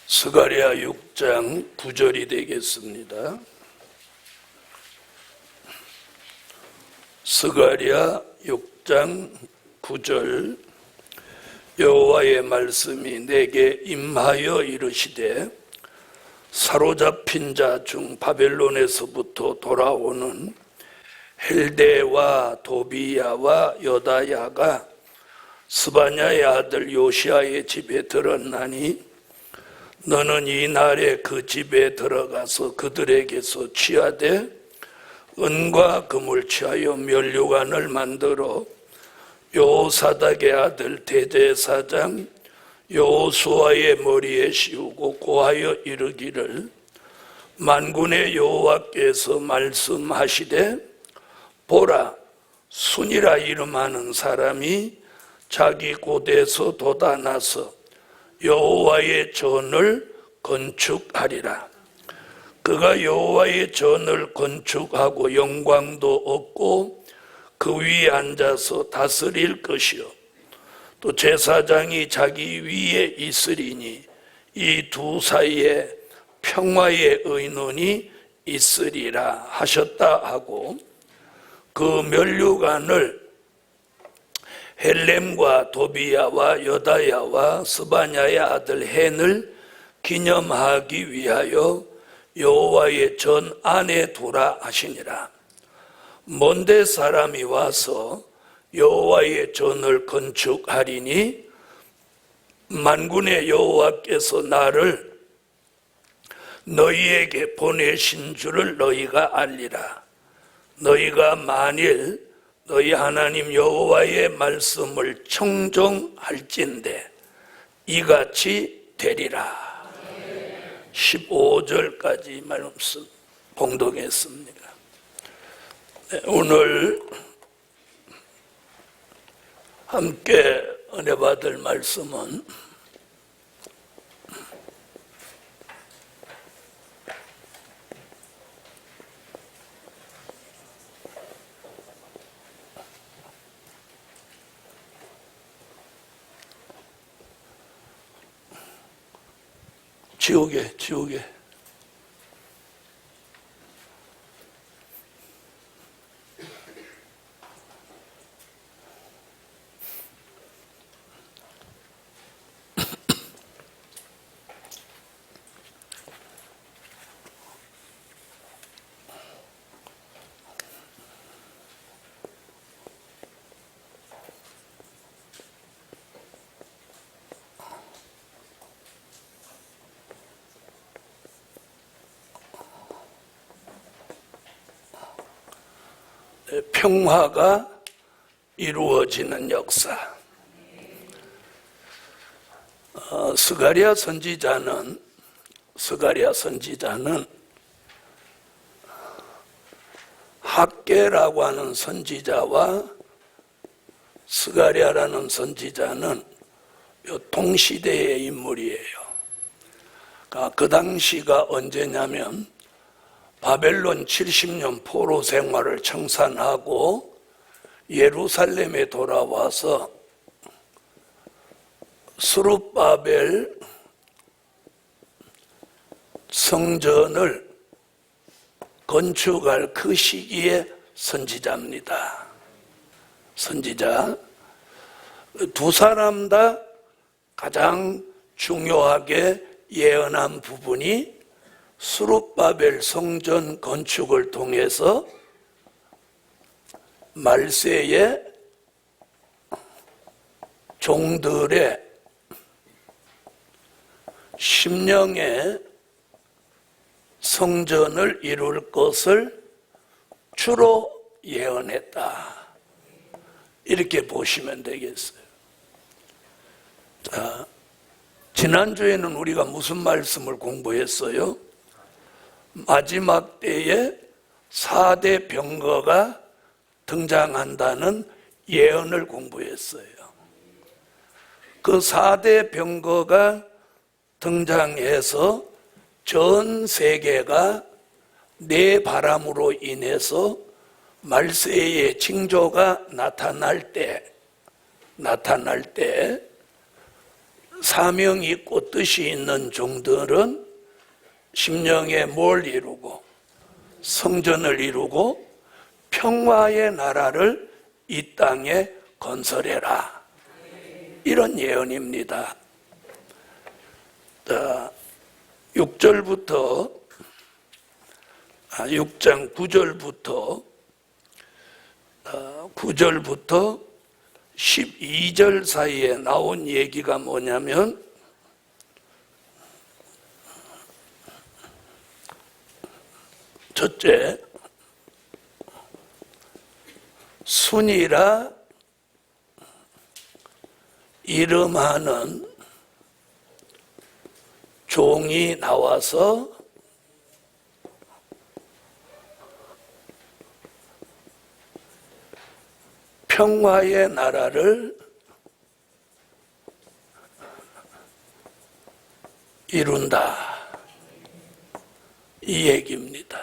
스가랴 6장 9절이 되겠습니다. 스가랴 6장 9절. 여호와의 말씀이 내게 임하여 이르시되 사로잡힌 자 중 바벨론에서부터 돌아오는 헬데와 도비야와 여다야가 스바냐의 아들 요시아의 집에 들었나니 너는 이 날에 그 집에 들어가서 그들에게서 취하되 은과 금을 취하여 면류관을 만들어 여호사닥의 아들 대제사장 여호수아의 머리에 씌우고 고하여 이르기를 만군의 여호와께서 말씀하시되 보라 순이라 이름하는 사람이 자기 곳에서 돋아나서 여호와의 전을 건축하리라. 그가 여호와의 전을 건축하고 영광도 얻고 그 위에 앉아서 다스릴 것이요 또 제사장이 자기 위에 있으리니 이 두 사이에 평화의 의논이 있으리라 하셨다 하고 그 면류관을 헬렘과 도비야와 여다야와 스바냐의 아들 헨을 기념하기 위하여 여호와의 전 안에 두라 하시니라. 먼데 사람이 와서 여호와의 전을 건축하리니 만군의 여호와께서 나를 너희에게 보내신 줄을 너희가 알리라. 너희가 만일 너희 하나님 여호와의 말씀을 청종할진대 이같이 되리라. 15절까지 말씀 봉독했습니다. 오늘 함께 은혜 받을 말씀은 지옥에 평화가 이루어지는 역사. 스가랴 선지자는 학개라고 하는 선지자와 스가랴라는 선지자는 동시대의 인물이에요. 그 당시가 언제냐면 바벨론 70년 포로 생활을 청산하고 예루살렘에 돌아와서 스룹바벨 성전을 건축할 그 시기에 선지자입니다. 선지자. 두 사람 다 가장 중요하게 예언한 부분이 스룹바벨 성전 건축을 통해서 말세에 종들의 심령의 성전을 이룰 것을 주로 예언했다. 이렇게 보시면 되겠어요. 자, 지난주에는 우리가 무슨 말씀을 공부했어요? 마지막 때에 4대 병거가 등장한다는 예언을 공부했어요. 그 4대 병거가 등장해서 전 세계가 내 바람으로 인해서 말세의 징조가 나타날 때 사명이 있고 뜻이 있는 종들은 심령에 뭘 이루고 성전을 이루고 평화의 나라를 이 땅에 건설해라. 이런 예언입니다. 6장 9절부터 12절 사이에 나온 얘기가 뭐냐면 첫째, 순이라 이름하는 종이 나와서 평화의 나라를 이룬다. 이 얘기입니다.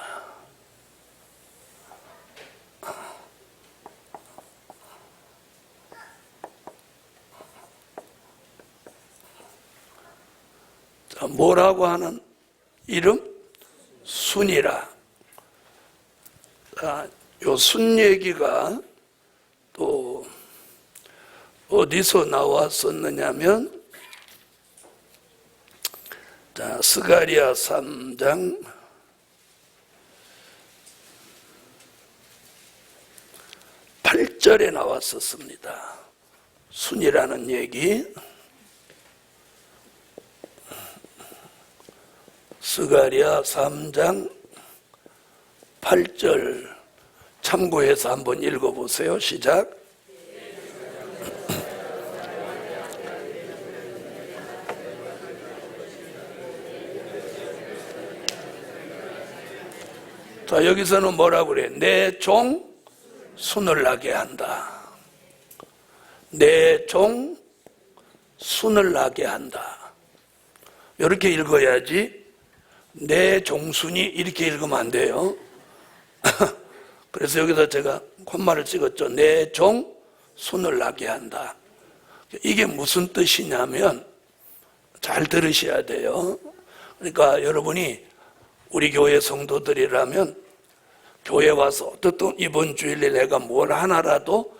자, 뭐라고 하는 이름? 순이라. 자, 요 순 얘기가 또 어디서 나왔었느냐면, 자, 스가랴 3장 8절에 나왔었습니다. 순이라는 얘기. 스가랴 3장 8절 참고해서 한번 읽어보세요. 시작. 자, 여기서는 뭐라고 그래? 내 종 순을 나게 한다. 내 종 순을 나게 한다. 이렇게 읽어야지. 내 종순이 이렇게 읽으면 안 돼요. 그래서 여기서 제가 콧말을 찍었죠. 내 종 순을 나게 한다. 이게 무슨 뜻이냐면, 잘 들으셔야 돼요. 그러니까 여러분이 우리 교회 성도들이라면 교회 와서 어떻든 이번 주일에 내가 뭘 하나라도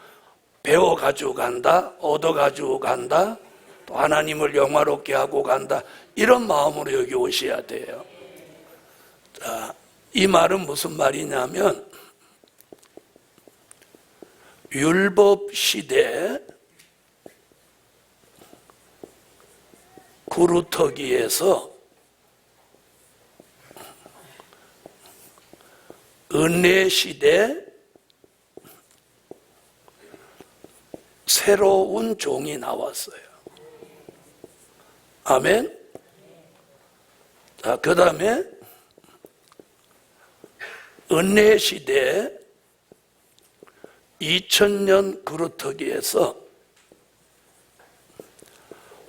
배워 가지고 간다, 얻어 가지고 간다, 또 하나님을 영화롭게 하고 간다, 이런 마음으로 여기 오셔야 돼요. 자, 이 말은 무슨 말이냐면, 율법 시대 구루터기에서 은혜 시대 새로운 종이 나왔어요. 아멘. 자, 그 다음에 은혜 시대 2000년 그루터기에서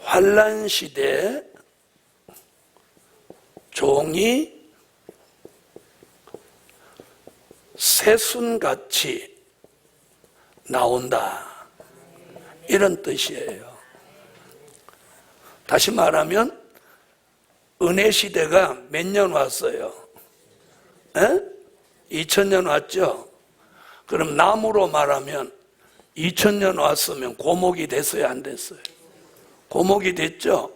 환란 시대 종이 새순같이 나온다, 이런 뜻이에요. 다시 말하면 은혜 시대가 몇 년 왔어요? 2000년 왔죠? 그럼 나무로 말하면 2000년 왔으면 고목이 됐어요, 안 됐어요? 고목이 됐죠?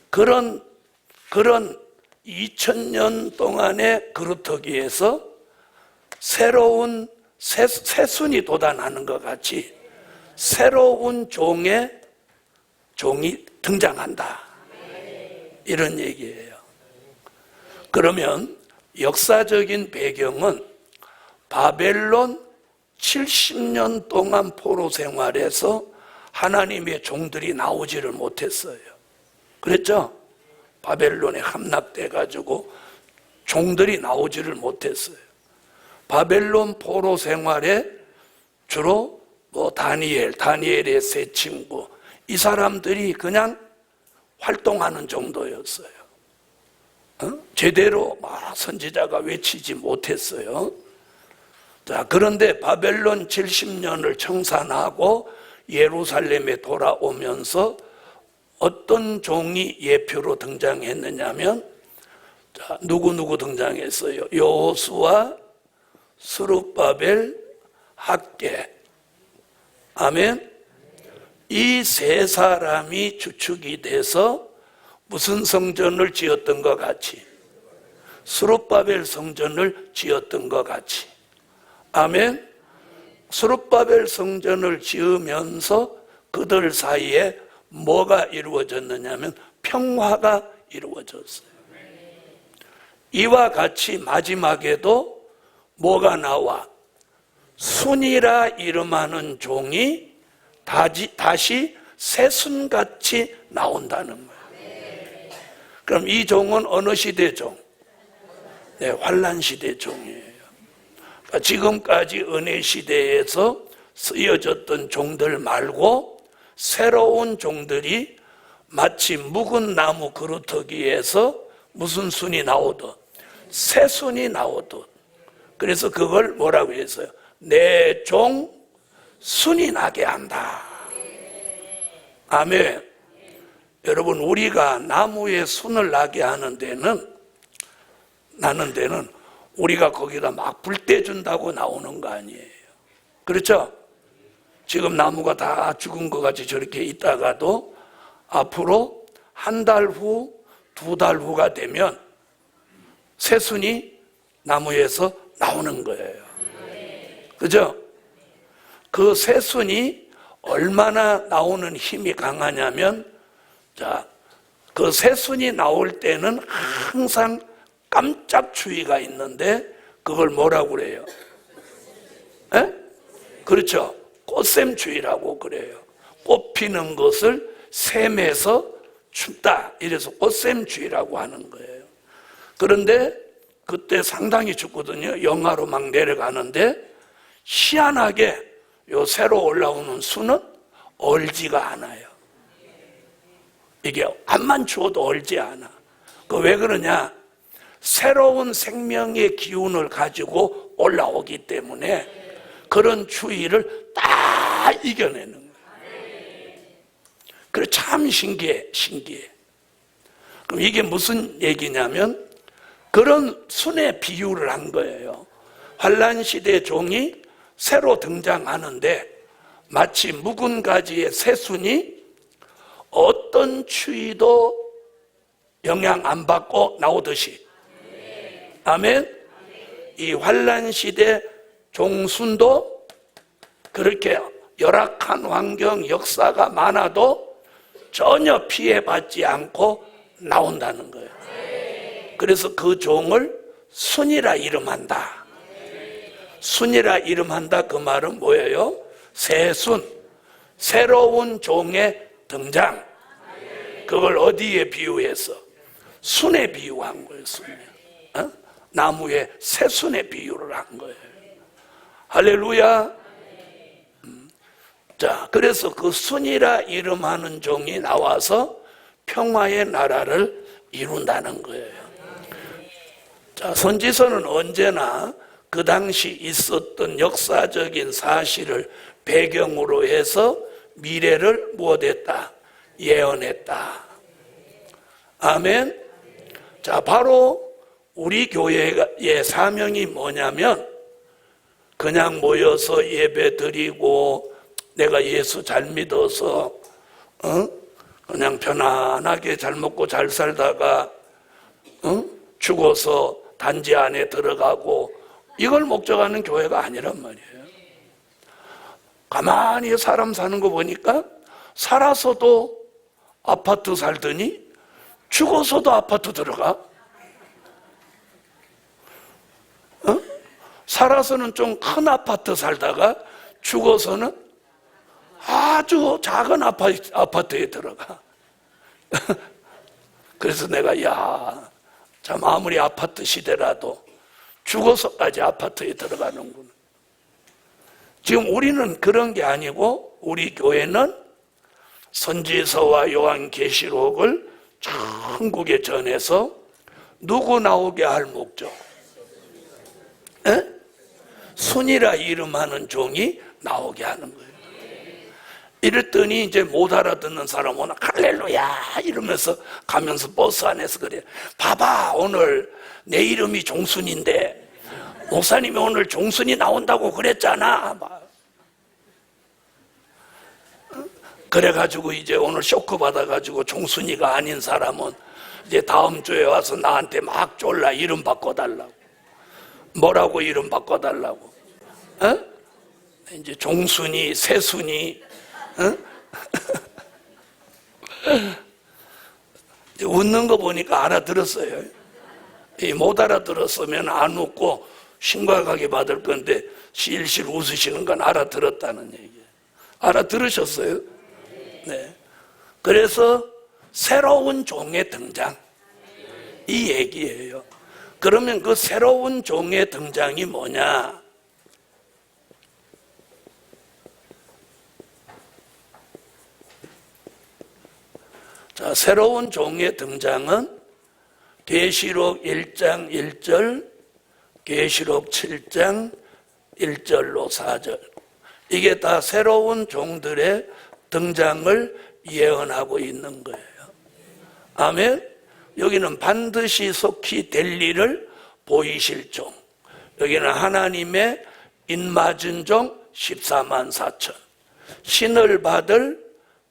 그런 2000년 동안의 그루터기에서 새로운 새순이 돋아나는 것 같이 새로운 종이 등장한다, 이런 얘기예요. 그러면 역사적인 배경은 바벨론 70년 동안 포로 생활에서 하나님의 종들이 나오지를 못했어요. 그랬죠? 바벨론에 함락돼 가지고 종들이 나오지를 못했어요. 바벨론 포로 생활에 주로 다니엘의 세 친구, 이 사람들이 그냥 활동하는 정도였어요. 제대로 선지자가 외치지 못했어요. 자, 그런데 바벨론 70년을 청산하고 예루살렘에 돌아오면서 어떤 종이 예표로 등장했느냐면, 자, 누구 등장했어요? 여호수아, 스룹바벨, 학개. 아멘. 이 세 사람이 주축이 돼서 무슨 성전을 지었던 것 같이? 스룹바벨 성전을 지었던 것 같이. 아멘. 스룹바벨 성전을 지으면서 그들 사이에 뭐가 이루어졌느냐면 평화가 이루어졌어요. 이와 같이 마지막에도 뭐가 나와? 순이라 이름하는 종이 다시 새순같이 나온다는 거예요. 그럼 이 종은 어느 시대 종? 네, 환란 시대 종이에요. 그러니까 지금까지 은혜 시대에서 쓰여졌던 종들 말고 새로운 종들이 마치 묵은 나무 그루터기에서 무슨 순이 나오듯 새 순이 나오듯, 그래서 그걸 뭐라고 했어요? 내 종 순이 나게 한다. 아멘. 여러분, 우리가 나무에 순을 나게 하는 데는 우리가 거기다 막 불 떼준다고 나오는 거 아니에요. 그렇죠? 지금 나무가 다 죽은 것 같이 저렇게 있다가도 앞으로 한 달 후, 두 달 후가 되면 새순이 나무에서 나오는 거예요. 그죠? 그 새순이 얼마나 나오는 힘이 강하냐면, 자, 그 새순이 나올 때는 항상 깜짝 추위가 있는데 그걸 뭐라고 그래요? 에? 그렇죠. 꽃샘추위라고 그래요. 꽃 피는 것을 샘에서 춥다, 이래서 꽃샘추위라고 하는 거예요. 그런데 그때 상당히 춥거든요. 영하로 막 내려가는데 희한하게 요 새로 올라오는 순은 얼지가 않아요. 이게 암만 추워도 얼지 않아. 그 왜 그러냐? 새로운 생명의 기운을 가지고 올라오기 때문에 그런 추위를 다 이겨내는 거예요. 그래, 참 신기해. 그럼 이게 무슨 얘기냐면 그런 순의 비유를 한 거예요. 환란시대 종이 새로 등장하는데 마치 묵은 가지의 새순이 어떤 추위도 영향 안 받고 나오듯이, 아멘. 이 환란시대 종순도 그렇게 열악한 환경, 역사가 많아도 전혀 피해받지 않고 나온다는 거예요. 그래서 그 종을 순이라 이름한다. 순이라 이름한다, 그 말은 뭐예요? 새순, 새로운 종의 등장. 그걸 어디에 비유해서? 순에 비유한 거예요. 순에. 어? 나무에 새순에 비유를 한 거예요. 할렐루야. 자, 그래서 그 순이라 이름하는 종이 나와서 평화의 나라를 이룬다는 거예요. 자, 선지서는 언제나 그 당시 있었던 역사적인 사실을 배경으로 해서 미래를 무엇했다? 예언했다. 아멘. 자, 바로 우리 교회의 사명이 뭐냐면 그냥 모여서 예배 드리고 내가 예수 잘 믿어서 그냥 편안하게 잘 먹고 잘 살다가 죽어서 단지 안에 들어가고 이걸 목적하는 교회가 아니란 말이에요. 가만히 사람 사는 거 보니까 살아서도 아파트 살더니 죽어서도 아파트 들어가. 살아서는 좀 큰 아파트 살다가 죽어서는 아주 작은 아파트에 들어가. 그래서 내가 참 아무리 아파트 시대라도 죽어서까지 아파트에 들어가는구나. 지금 우리는 그런 게 아니고 우리 교회는 선지서와 요한계시록을 전국에 전해서 누구 나오게 할 목적? 순이라 이름하는 종이 나오게 하는 거예요. 이랬더니 이제 못 알아듣는 사람은 할렐루야 이러면서 가면서 버스 안에서 그래. 봐봐, 오늘 내 이름이 종순인데 목사님이 오늘 종순이 나온다고 그랬잖아. 그래가지고 이제 오늘 쇼크 받아가지고 종순이가 아닌 사람은 이제 다음 주에 와서 나한테 막 졸라 이름 바꿔달라고. 뭐라고 이름 바꿔달라고? 이제 종순이, 새순이, 웃는 거 보니까 알아들었어요. 못 알아들었으면 안 웃고 심각하게 받을 건데 실실 웃으시는 건 알아들었다는 얘기예요. 알아들으셨어요? 네. 그래서 새로운 종의 등장, 이 얘기예요. 그러면 그 새로운 종의 등장이 뭐냐? 자, 새로운 종의 등장은 계시록 1장 1절, 계시록 7장 1절로 4절. 이게 다 새로운 종들의 등장을 예언하고 있는 거예요. 아멘. 여기는 반드시 속히 될 일을 보이실 종. 여기는 하나님의 인맞은 종 14만 4천. 신을 받을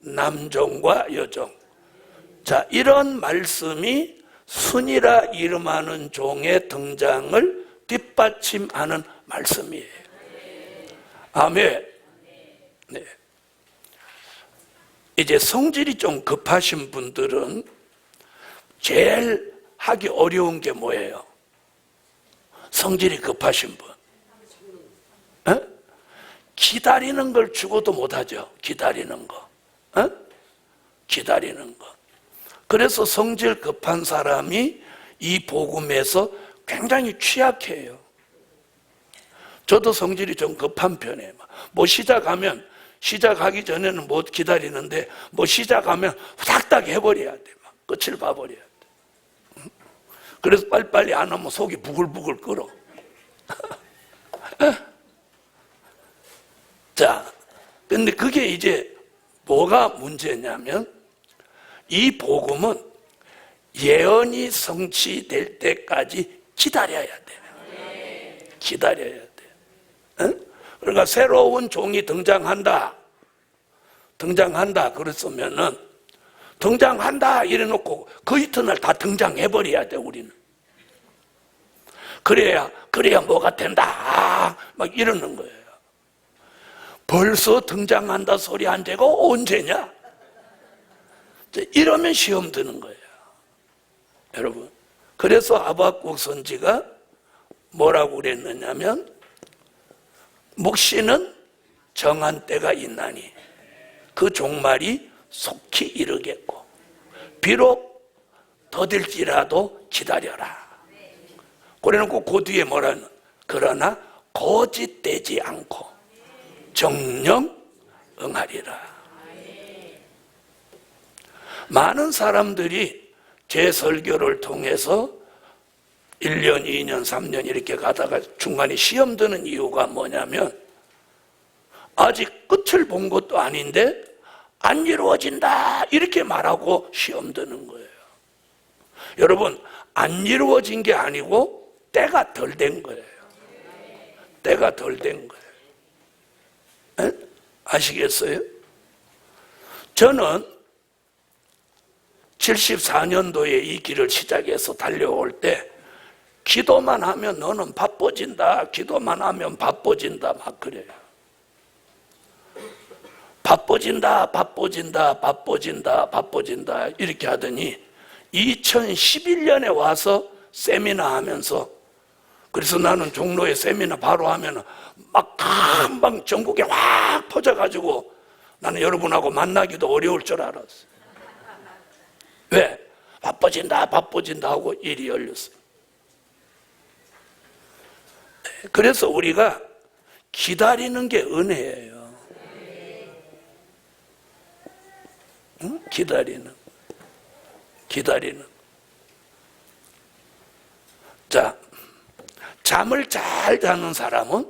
남종과 여종. 자, 이런 말씀이 순이라 이름하는 종의 등장을 뒷받침하는 말씀이에요. 아멘. 네. 이제 성질이 좀 급하신 분들은 제일 하기 어려운 게 뭐예요? 성질이 급하신 분. 어? 기다리는 걸 죽어도 못하죠. 기다리는 거. 어? 기다리는 거. 그래서 성질 급한 사람이 이 복음에서 굉장히 취약해요. 저도 성질이 좀 급한 편이에요. 뭐 시작하기 전에는 못 기다리는데 뭐 시작하면 후닥닥 해버려야 돼. 막 끝을 봐버려야 돼. 그래서 빨리빨리 안 하면 속이 부글부글 끓어. 자, 근데 그게 이제 뭐가 문제냐면 이 복음은 예언이 성취될 때까지 기다려야 돼요. 기다려야 돼. 응? 그러니까 새로운 종이 등장한다. 그랬으면은 등장한다 이래놓고 그 이튿날 다 등장해버려야 돼, 우리는. 그래야 뭐가 된다. 막 이러는 거예요. 벌써 등장한다 소리 한 지가 언제냐? 이러면 시험 드는 거예요. 여러분. 그래서 하박국 선지가 뭐라고 그랬느냐면 묵시는 정한 때가 있나니 그 종말이 속히 이르겠고 비록 더딜지라도 기다려라. 그래놓고 그 뒤에 뭐라는 그러나 거짓되지 않고 정령 응하리라. 많은 사람들이 제 설교를 통해서 1년, 2년, 3년 이렇게 가다가 중간에 시험 드는 이유가 뭐냐면 아직 끝을 본 것도 아닌데 안 이루어진다 이렇게 말하고 시험 드는 거예요. 여러분, 안 이루어진 게 아니고 때가 덜 된 거예요. 때가 덜 된 거예요. 에? 아시겠어요? 저는 74년도에 이 길을 시작해서 달려올 때 기도만 하면 너는 바빠진다, 기도만 하면 바빠진다 막 그래요. 바빠진다 이렇게 하더니 2011년에 와서 세미나 하면서, 그래서 나는 종로에 세미나 바로 하면 막 금방 전국에 확 퍼져가지고 나는 여러분하고 만나기도 어려울 줄 알았어요. 왜? 바빠진다 하고 일이 열렸어요. 그래서 우리가 기다리는 게 은혜예요. 응? 기다리는. 자, 잠을 잘 자는 사람은,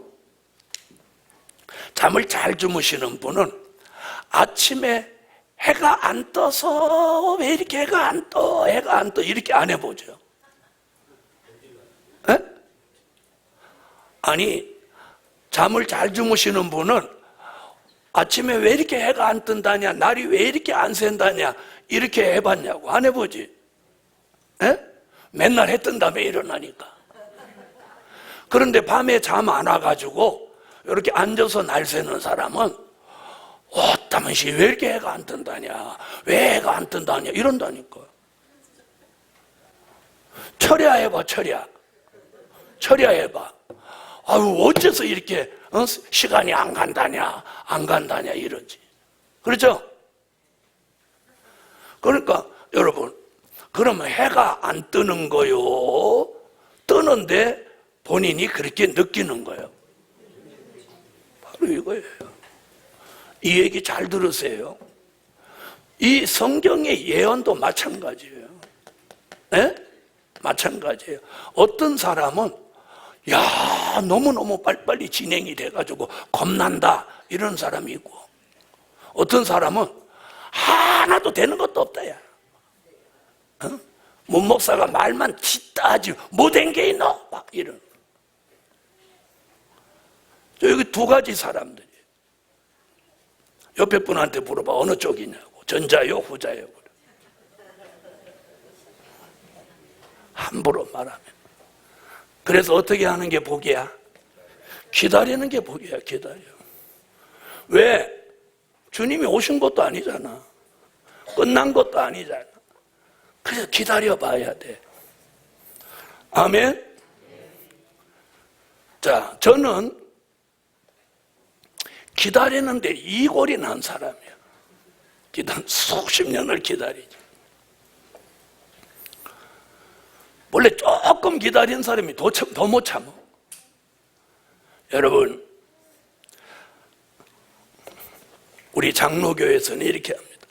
잠을 잘 주무시는 분은 아침에 해가 안 떠서 왜 이렇게 해가 안 떠 이렇게 안 해보죠. 에? 아니, 잠을 잘 주무시는 분은 아침에 왜 이렇게 해가 안 뜬다냐, 날이 왜 이렇게 안 샌다냐 이렇게 해봤냐고. 안 해보지. 에? 맨날 해 뜬 다음에 일어나니까. 그런데 밤에 잠 안 와가지고 이렇게 앉아서 날 새는 사람은 어따만시 왜 이렇게 해가 안 뜬다냐, 왜 해가 안 뜬다냐 이런다니까. 철야해봐. 철야해봐. 아유, 어째서 이렇게 시간이 안 간다냐 이러지. 그렇죠? 그러니까 여러분, 그러면 해가 안 뜨는 거요, 뜨는데 본인이 그렇게 느끼는 거예요? 바로 이거예요. 이 얘기 잘 들으세요. 이 성경의 예언도 마찬가지예요. 네? 마찬가지예요. 어떤 사람은 야 너무너무 빨리빨리 진행이 돼가지고 겁난다 이런 사람이 있고, 어떤 사람은 하나도 되는 것도 없다 야. 문 목사가 말만 짓다 하지 뭐 된 게 있노? 막 이런. 여기 두 가지 사람들이 옆에 분한테 물어봐 어느 쪽이냐고. 전자요 후자요. 함부로 말하면. 그래서 어떻게 하는 게 복이야? 기다리는 게 복이야. 기다려. 왜? 주님이 오신 것도 아니잖아. 끝난 것도 아니잖아. 그래서 기다려 봐야 돼. 아멘. 자, 저는 기다리는데 이골이 난 사람이야. 수십 년을 기다리지. 원래 조금 기다린 사람이 더 못 참아. 여러분, 우리 장로교에서는 이렇게 합니다.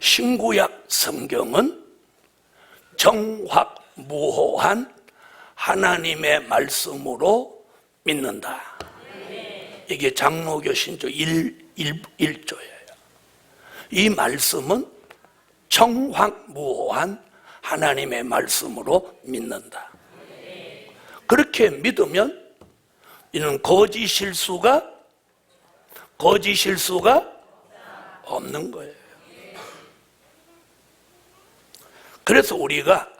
신구약 성경은 정확무호한 하나님의 말씀으로 믿는다. 이게 장로교 신조 1조예요. 이 말씀은 정확무호한 하나님의 말씀으로 믿는다. 그렇게 믿으면 이는 거짓일 수가 없는 거예요. 그래서 우리가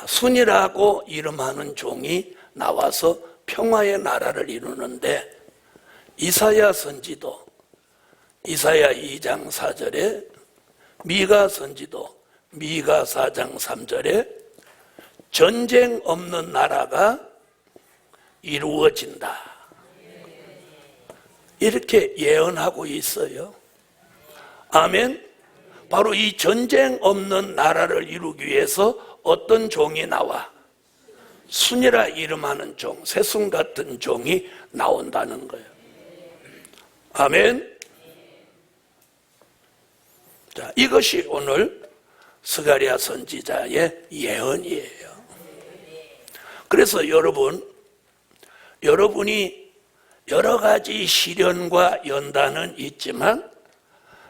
순이라고 이름하는 종이 나와서 평화의 나라를 이루는데, 이사야 선지도 이사야 2장 4절에, 미가 선지도 미가 4장 3절에 전쟁 없는 나라가 이루어진다 이렇게 예언하고 있어요. 아멘. 바로 이 전쟁 없는 나라를 이루기 위해서 어떤 종이 나와? 순이라 이름하는 종, 새순 같은 종이 나온다는 거예요. 아멘. 자, 이것이 오늘 스가랴 선지자의 예언이에요. 그래서 여러분이 여러 가지 시련과 연단은 있지만,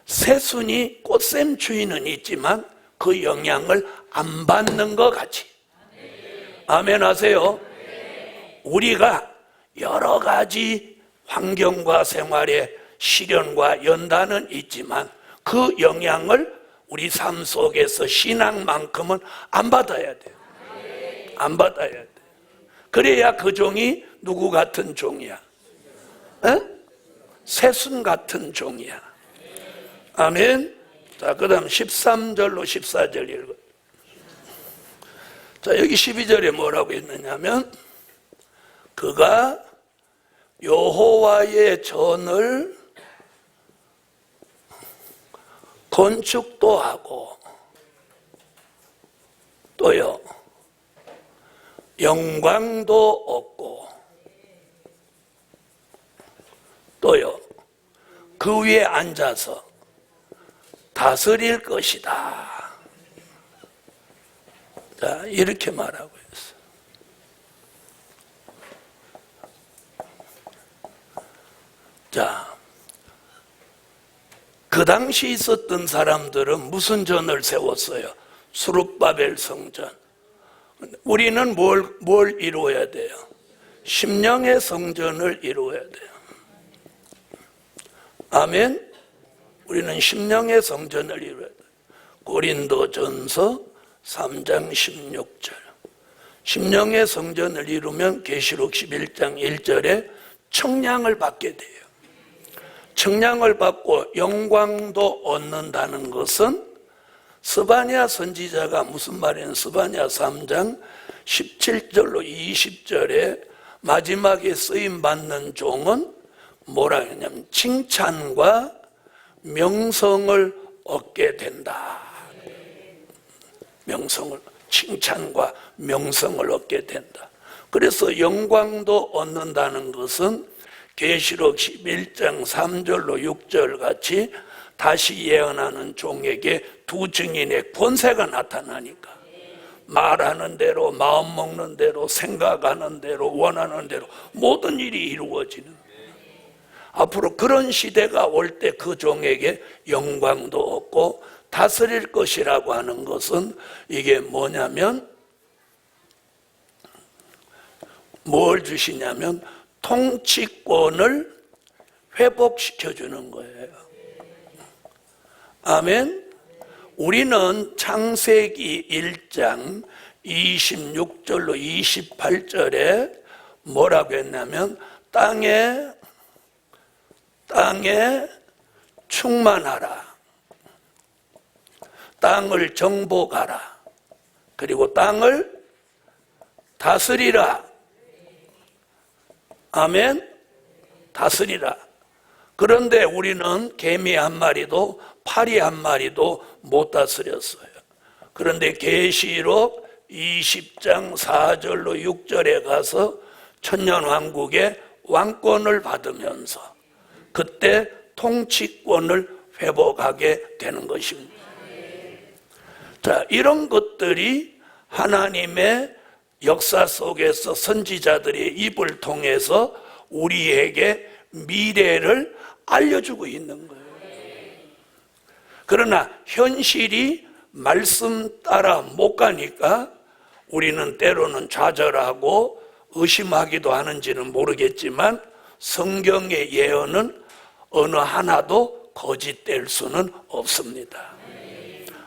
새순이 꽃샘추위는 있지만 그 영향을 안 받는 것 같이. 아멘 하세요. 우리가 여러 가지 환경과 생활에 시련과 연단은 있지만 그 영향을 우리 삶 속에서 신앙만큼은 안 받아야 돼요. 안 받아야 돼. 그래야 그 종이 누구 같은 종이야? 새순 같은 종이야. 아멘. 자, 그 다음 13절로 14절 읽어. 자, 여기 12절에 뭐라고 했느냐면, 그가 여호와의 전을 건축도 하고, 또요 영광도 얻고, 또요 그 위에 앉아서 다스릴 것이다. 자, 이렇게 말하고 있어요. 자, 그 당시 있었던 사람들은 무슨 전을 세웠어요? 수룹바벨 성전. 우리는 뭘 이루어야 돼요? 심령의 성전을 이루어야 돼요. 아멘. 우리는 심령의 성전을 이루어야 돼요. 고린도전서 3장 16절. 심령의 성전을 이루면 계시록 11장 1절에 청량을 받게 돼요. 청량을 받고 영광도 얻는다는 것은, 스바냐 선지자가 무슨 말이냐면 스바냐 3장 17절로 20절에 마지막에 쓰임받는 종은 뭐라 했냐면 칭찬과 명성을 얻게 된다. 칭찬과 명성을 얻게 된다. 그래서 영광도 얻는다는 것은 계시록 11장 3절로 6절 같이 다시 예언하는 종에게 두 증인의 권세가 나타나니까 말하는 대로, 마음 먹는 대로, 생각하는 대로, 원하는 대로 모든 일이 이루어지는 거예요. 앞으로 그런 시대가 올 때 그 종에게 영광도 없고 다스릴 것이라고 하는 것은 이게 뭐냐면 뭘 주시냐면 통치권을 회복시켜 주는 거예요. 아멘. 우리는 창세기 1장 26절로 28절에 뭐라고 했냐면 땅에 충만하라, 땅을 정복하라, 그리고 땅을 다스리라. 아멘. 다스리라. 그런데 우리는 개미 한 마리도 파리 한 마리도 못 다스렸어요. 그런데 계시록 20장 4절로 6절에 가서 천년왕국의 왕권을 받으면서 그때 통치권을 회복하게 되는 것입니다. 자, 이런 것들이 하나님의 역사 속에서 선지자들의 입을 통해서 우리에게 미래를 알려주고 있는 거예요. 그러나 현실이 말씀 따라 못 가니까 우리는 때로는 좌절하고 의심하기도 하는지는 모르겠지만 성경의 예언은 어느 하나도 거짓될 수는 없습니다.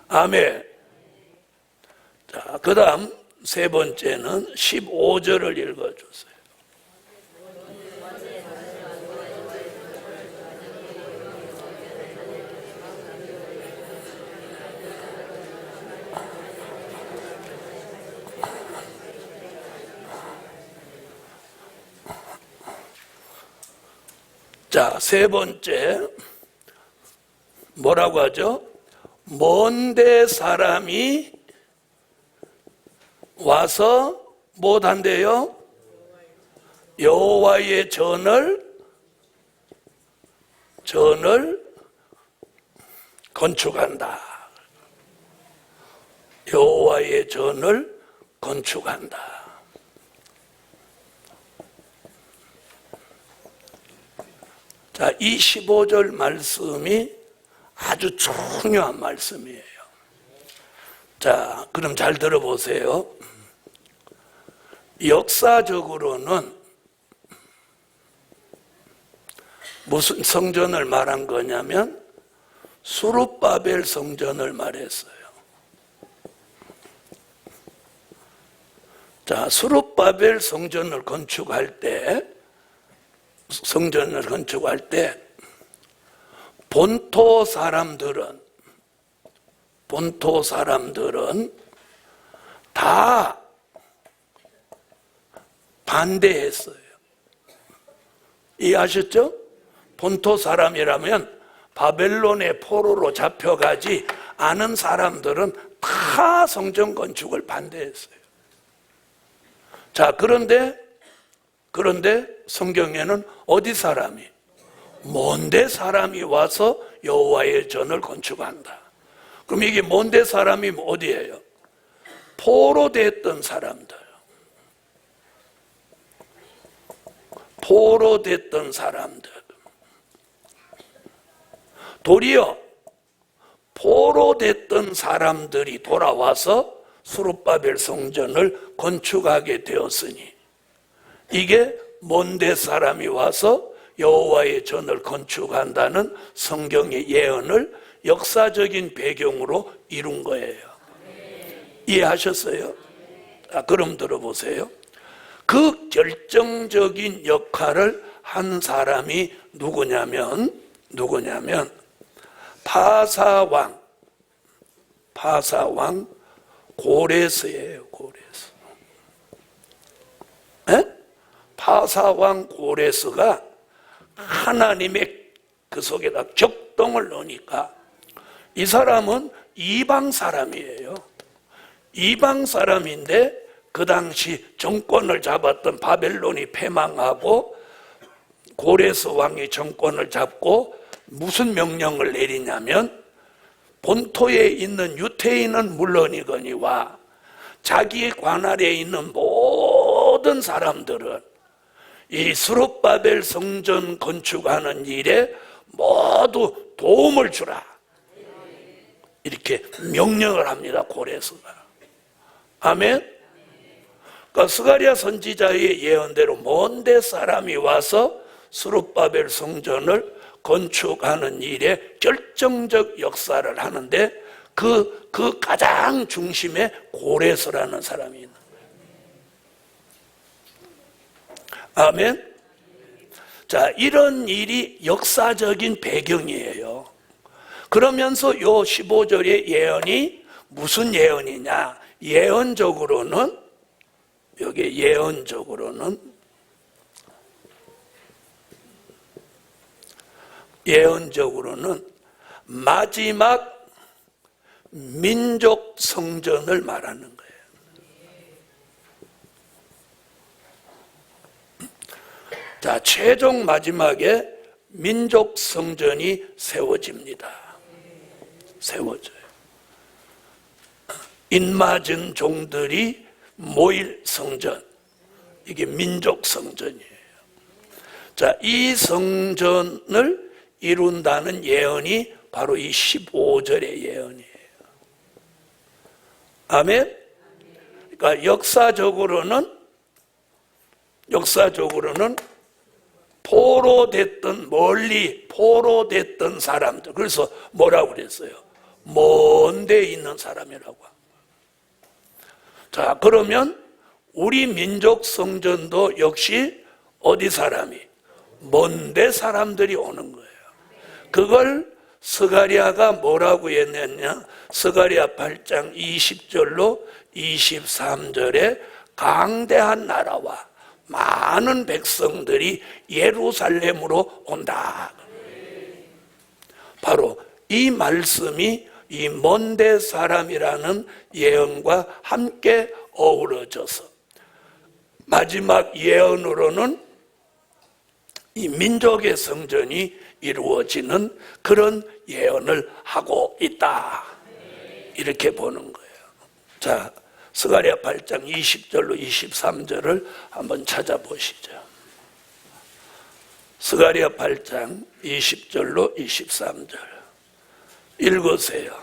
아멘. 자, 그 다음 세 번째는 15절을 읽어주세요. 자, 세 번째 뭐라고 하죠? 먼데 사람이 와서 못한대요? 여호와의 전을 건축한다. 여호와의 전을 건축한다. 자, 이 15절 말씀이 아주 중요한 말씀이에요. 자, 그럼 잘 들어보세요. 역사적으로는 무슨 성전을 말한 거냐면 수룹바벨 성전을 말했어요. 자, 수룹바벨 성전을 건축할 때 본토 사람들은 다 반대했어요. 이해하셨죠? 본토 사람이라면 바벨론의 포로로 잡혀가지 않은 사람들은 다 성전 건축을 반대했어요. 자, 그런데 성경에는 어디 사람이? 먼데 사람이 와서 여호와의 전을 건축한다. 그럼 이게 먼데 사람이 어디예요? 포로됐던 사람들. 도리어 포로됐던 사람들이 돌아와서 수룹바벨 성전을 건축하게 되었으니 이게 먼데 사람이 와서 여호와의 전을 건축한다는 성경의 예언을 역사적인 배경으로 이룬 거예요. 이해하셨어요? 그럼 들어보세요. 그 결정적인 역할을 한 사람이 누구냐면 파사왕 고레스예요. 파사왕 고레스가 하나님의 그 속에다 격동을 넣으니까 이 사람은 이방 사람이에요. 이방 사람인데 그 당시 정권을 잡았던 바벨론이 패망하고 고레스 왕이 정권을 잡고 무슨 명령을 내리냐면 본토에 있는 유태인은 물론이거니와 자기 관할에 있는 모든 사람들은 이 스룹바벨 성전 건축하는 일에 모두 도움을 주라, 이렇게 명령을 합니다. 고레스가. 아멘. 그러니까 스가랴 선지자의 예언대로 먼데 사람이 와서 스룹바벨 성전을 건축하는 일에 결정적 역사를 하는데 그 가장 중심에 고레스라는 사람이 있는 거예요. 아멘. 자, 이런 일이 역사적인 배경이에요. 그러면서 요 15절의 예언이 무슨 예언이냐? 예언적으로는, 여기 예언적으로는 마지막 민족 성전을 말하는 거예요. 자, 최종 마지막에 민족 성전이 세워집니다. 세워져요. 인맞은 종들이 모일 성전, 이게 민족 성전이에요. 자, 이 성전을 이룬다는 예언이 바로 이 15절의 예언이에요. 아멘. 그러니까 역사적으로는 포로됐던, 멀리 포로됐던 사람들, 그래서 뭐라고 그랬어요? 먼 데 있는 사람이라고. 자, 그러면 우리 민족 성전도 역시 어디 사람이? 먼 데 사람들이 오는 거예요. 그걸 스가랴가 뭐라고 했느냐? 스가랴 8장 20절로 23절에 강대한 나라와 많은 백성들이 예루살렘으로 온다. 바로 이 말씀이 이 먼데 사람이라는 예언과 함께 어우러져서 마지막 예언으로는 이 민족의 성전이 이루어지는 그런 예언을 하고 있다, 이렇게 보는 거예요. 자, 스가랴 8장 20절로 23절을 한번 찾아보시죠. 스가랴 8장 20절로 23절 읽으세요.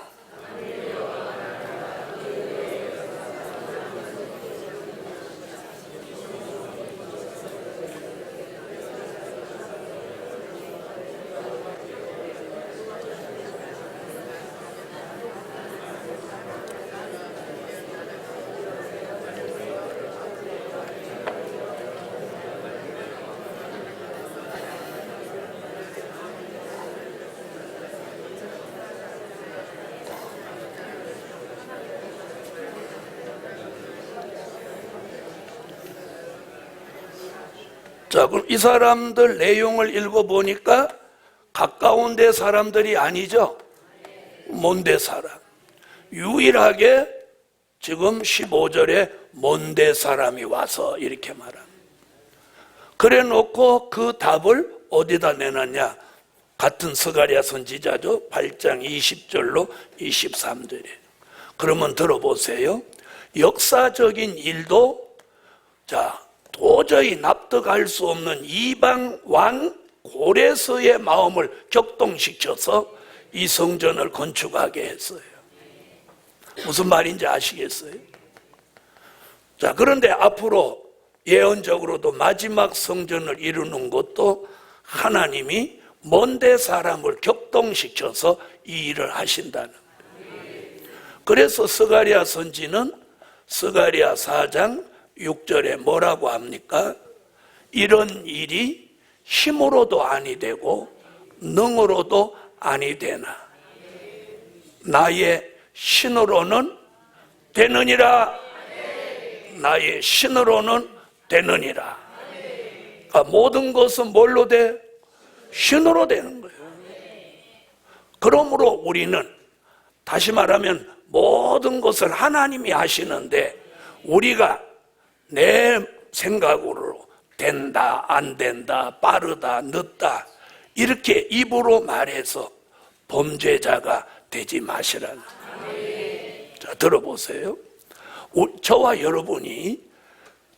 자, 그럼 이 사람들 내용을 읽어보니까 가까운 데 사람들이 아니죠. 먼 데 사람. 유일하게 지금 15절에 먼 데 사람이 와서 이렇게 말합니다. 그래 놓고 그 답을 어디다 내놨냐? 같은 스가랴 선지자죠. 8장 20절로 23절에. 그러면 들어보세요. 역사적인 일도, 자, 도저히 납득할 수 없는 이방 왕 고레스의 마음을 격동시켜서 이 성전을 건축하게 했어요. 무슨 말인지 아시겠어요? 자, 그런데 앞으로 예언적으로도 마지막 성전을 이루는 것도 하나님이 먼데 사람을 격동시켜서 이 일을 하신다는 거예요. 그래서 스가랴 선지는 스가랴 4장 6절에 뭐라고 합니까? 이런 일이 힘으로도 아니 되고 능으로도 아니 되나 나의 신으로는 되느니라. 나의 신으로는 되느니라. 그러니까 모든 것은 뭘로 돼? 신으로 되는 거예요. 그러므로 우리는 다시 말하면 모든 것을 하나님이 하시는데 우리가 내 생각으로 된다, 안 된다, 빠르다, 늦다 이렇게 입으로 말해서 범죄자가 되지 마시라는. 자, 들어보세요. 저와 여러분이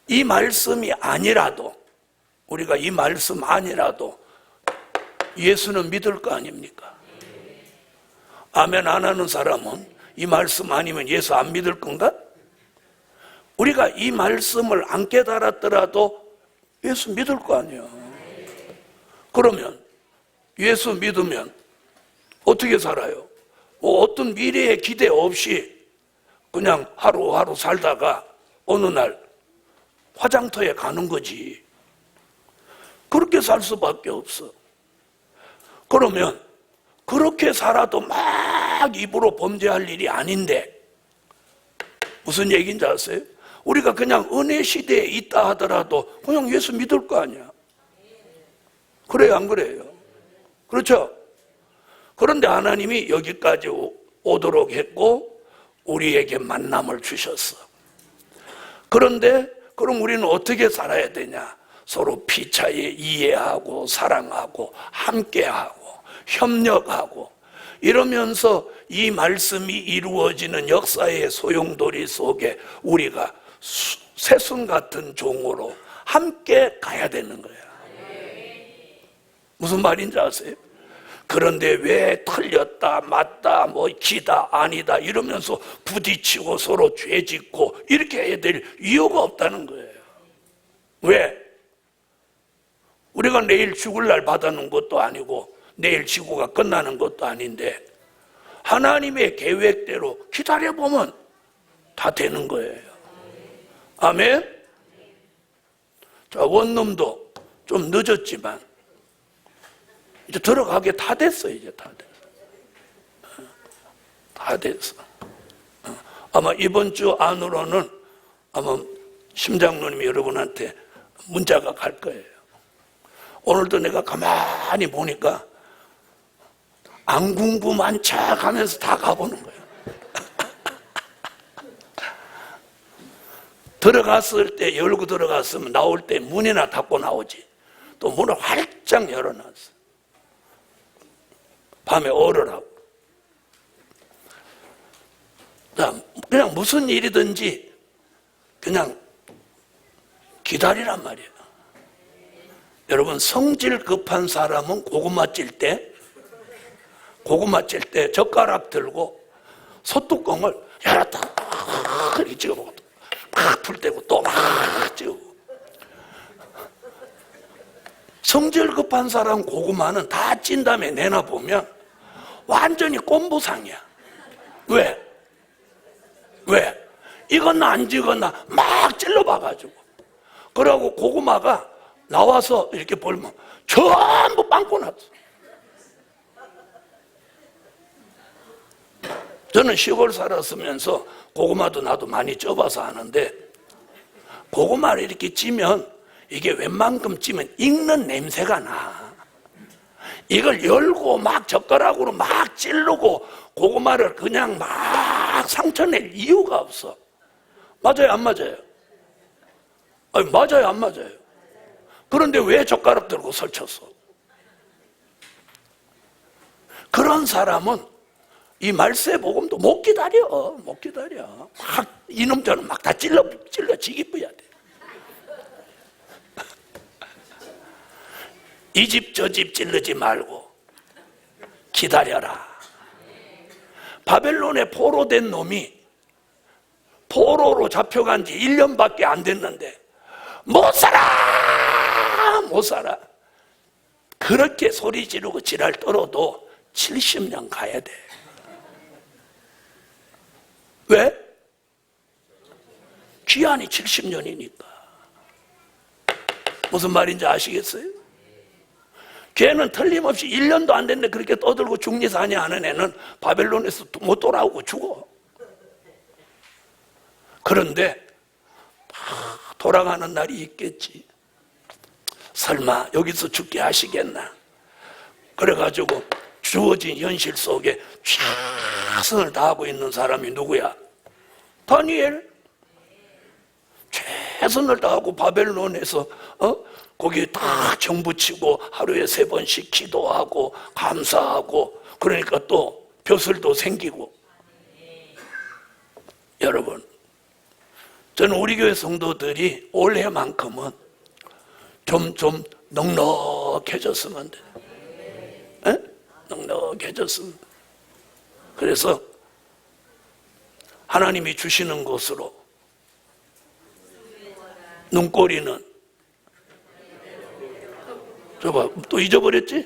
이 말씀이 아니라도, 우리가 이 말씀 아니라도 예수는 믿을 거 아닙니까? 아멘 안 하는 사람은 이 말씀 아니면 예수 안 믿을 건가? 우리가 이 말씀을 안 깨달았더라도 예수 믿을 거 아니에요. 그러면 예수 믿으면 어떻게 살아요? 뭐 어떤 미래에 기대 없이 그냥 하루하루 살다가 어느 날 화장터에 가는 거지. 그렇게 살 수밖에 없어. 그러면 그렇게 살아도 막 입으로 범죄할 일이 아닌데 무슨 얘기인지 아세요? 우리가 그냥 은혜 시대에 있다 하더라도 그냥 예수 믿을 거 아니야. 그래요, 안 그래요? 그렇죠? 그런데 하나님이 여기까지 오도록 했고 우리에게 만남을 주셨어. 그런데 그럼 우리는 어떻게 살아야 되냐? 서로 피차에 이해하고 사랑하고 함께하고 협력하고 이러면서 이 말씀이 이루어지는 역사의 소용돌이 속에 우리가 새순 같은 종으로 함께 가야 되는 거야. 무슨 말인지 아세요? 그런데 왜 틀렸다 맞다 뭐 기다 아니다 이러면서 부딪히고 서로 죄짓고 이렇게 해야 될 이유가 없다는 거예요. 왜? 우리가 내일 죽을 날 받아놓은 것도 아니고 내일 지구가 끝나는 것도 아닌데 하나님의 계획대로 기다려보면 다 되는 거예요. 아멘? 자, 원룸도 좀 늦었지만 이제 들어가게 다 됐어. 이제 다 됐어. 다 됐어. 아마 이번 주 안으로는 아마 심장로님이 여러분한테 문자가 갈 거예요. 오늘도 내가 가만히 보니까 안 궁금한 척 하면서 다 가보는 거예요. 들어갔을 때 열고 들어갔으면 나올 때 문이나 닫고 나오지. 또 문을 활짝 열어놨어. 밤에 얼으라고. 자, 그냥 무슨 일이든지 그냥 기다리란 말이에요. 여러분, 성질 급한 사람은 고구마 찔 때 젓가락 들고 소뚜껑을 열었다 이렇게 찍어보고 막 불대고 또 막 찍고. 성질 급한 사람 고구마는 다 찐 다음에 내놔보면 완전히 꼼보상이야. 왜? 이건 안 찍었나 막 찔러봐가지고. 그러고 고구마가 나와서 이렇게 보면 전부 빵꾸 났어. 저는 시골 살았으면서 고구마도 나도 많이 쪄봐서 아는데 고구마를 이렇게 찌면 이게 웬만큼 찌면 익는 냄새가 나. 이걸 열고 막 젓가락으로 막 찌르고 고구마를 그냥 막 상처낼 이유가 없어. 맞아요, 안 맞아요? 아니, 맞아요, 안 맞아요? 그런데 왜 젓가락 들고 설쳤어? 그런 사람은 이 말세 복음도 못 기다려. 막 이놈들은 막 다 찔러 지기뿌야 돼. 이 집 저 집 찔르지 말고 기다려라. 바벨론에 포로된 놈이 포로로 잡혀간 지 1년밖에 안 됐는데 못 살아. 그렇게 소리 지르고 지랄 떨어도 70년 가야 돼. 왜? 기한이 70년이니까. 무슨 말인지 아시겠어요? 걔는 틀림없이 1년도 안 됐는데 그렇게 떠들고 중리사니 하는 애는 바벨론에서 못 돌아오고 죽어. 그런데 돌아가는 날이 있겠지. 설마 여기서 죽게 하시겠나? 그래가지고 주어진 현실 속에 최선을 다하고 있는 사람이 누구야? 다니엘. 최선을 다하고 바벨론에서 거기 다 정붙이고 하루에 3번씩 기도하고 감사하고, 그러니까 또 벼슬도 생기고. 여러분, 저는 우리 교회 성도들이 올해만큼은 좀 넉넉해졌으면 돼요. 넉넉해졌으면. 그래서 하나님이 주시는 것으로 눈꼬리는, 저봐, 또 잊어버렸지?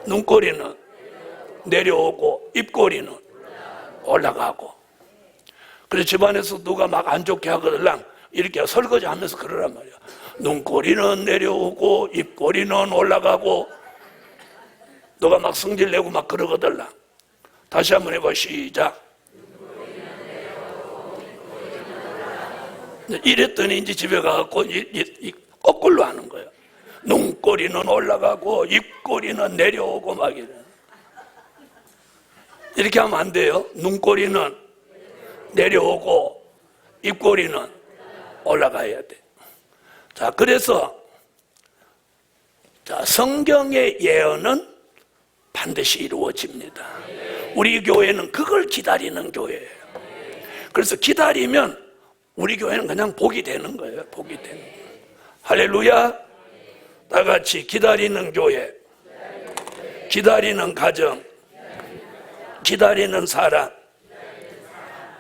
눈꼬리는 내려오고 입꼬리는 올라가고. 그래서 집안에서 누가 막 안 좋게 하거들랑 이렇게 설거지 하면서 그러란 말이야. 눈꼬리는 내려오고 입꼬리는 올라가고. 너가 막 성질내고 막 그러거들랑. 다시 한번 해봐. 시작. 이랬더니 이제 집에 가갖고 거꾸로 하는 거예요. 눈꼬리는 올라가고 입꼬리는 내려오고 막 이래. 이렇게 하면 안 돼요. 눈꼬리는 내려오고 입꼬리는 올라가야 돼. 자, 그래서 성경의 예언은 반드시 이루어집니다. 우리 교회는 그걸 기다리는 교회예요. 그래서 기다리면 우리 교회는 그냥 복이 되는 거예요. 복이 되는 거예요. 할렐루야. 다 같이 기다리는 교회, 기다리는 가정, 기다리는 사람,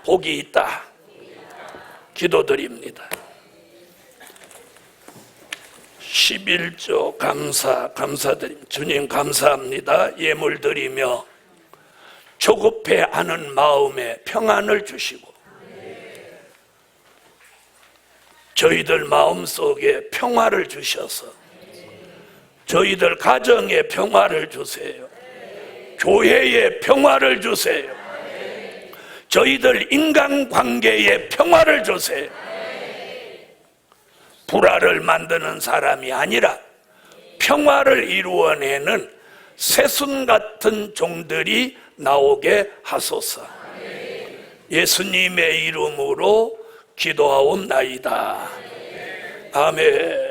복이 있다. 기도드립니다. 11조 감사드립니다. 주님 감사합니다. 예물 드리며 조급해하는 마음에 평안을 주시고 저희들 마음속에 평화를 주셔서 저희들 가정에 평화를 주세요. 교회에 평화를 주세요. 저희들 인간관계에 평화를 주세요. 불화를 만드는 사람이 아니라 평화를 이루어내는 새순 같은 종들이 나오게 하소서. 예수님의 이름으로 기도하옵나이다. 아멘.